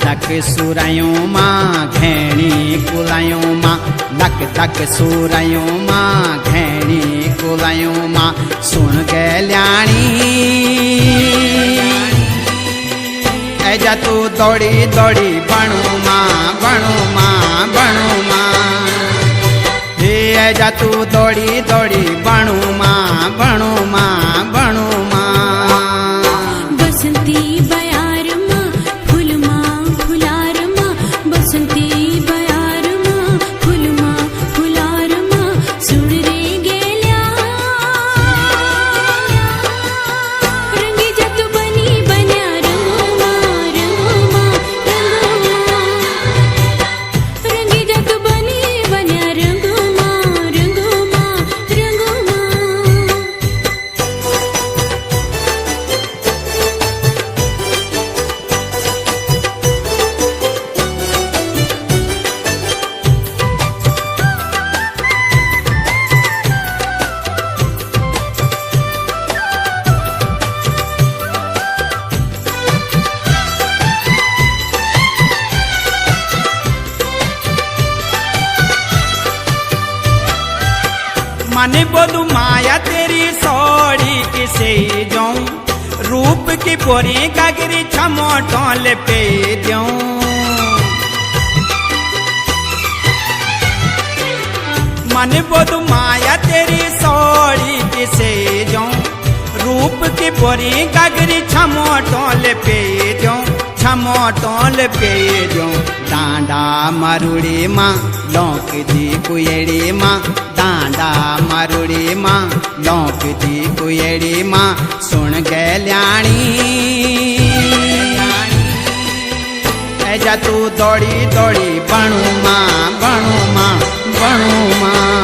धक सुरायों मां घेणी कुलायों मां धक धक सुरायों मां घेणी कुलायों मां सुन गल्याणी ऐजा तू दौड़ी दौड़ी बनू मां बनू मां बनू मां हे ऐजा तू दौड़ी दौड़ी बनू मां बनू मां बनू मां बसंती बयार मां फूल मां फुलार मां बसंती बयार मां फूल मां फुलार मां सुन रे गेल्या रंगी जत बनी बन्या रंगो मां रंगी जत बनी बन्या रंगो मां रंगो मां रंगो मां मने बोलू माया तेरी सौड़ी किसे जाऊं रूप की पोरी कागरी छमोटों पे दूं मने बोलू माया तेरी सौड़ी किसे जाऊं रूप की पोरी कागरी छमोटों पे दूं छमोटों पे दूं डांडा मारुड़ी मां लौक दी कुएड़ी मां डांडा मारुड़ी मां लौक दी कुएड़ी मां सुन गल्याणी ऐजा तू दौड़ी दौड़ी बनू मां बनू मां बनू मां